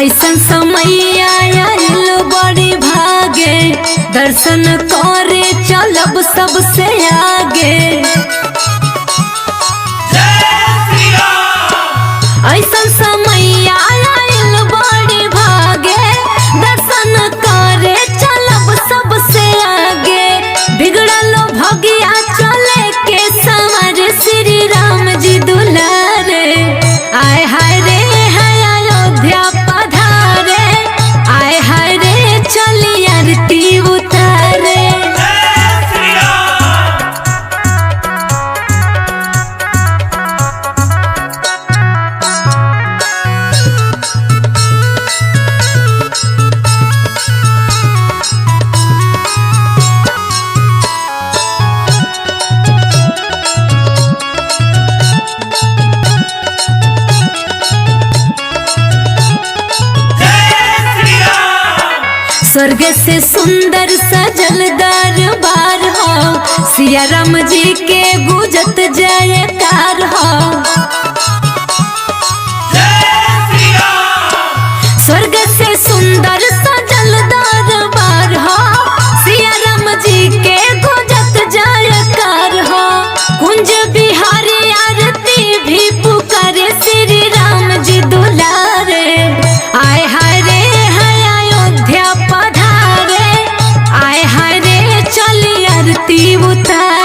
ऐसन समय आयल बड़ी भागे, दर्शन करे चलब सबसे आगे। ऐसन समय आयल बड़ी भागे, दर्शन करे चलब सबसे आगे। बिगड़ल भगिया चले के संवर श्री राम जी दुलारे। आय हाय रे है अयोध्या पधारे, आय हाय रे चली आरती उतारे। स्वर्ग से सुंदर सजल दरबार हो, सिया राम जी के गुजत जयकार हो। स्वर्ग से सुंदर सजल दरबार हो, सिया राम जी के गुजत जयकार हो। कुंज बिहारी आरती भी पुकारे श्री राम जी दुलारे। आय हाय रे है अयोध्या पधारे, आय हाय रे चली आरती उतारे।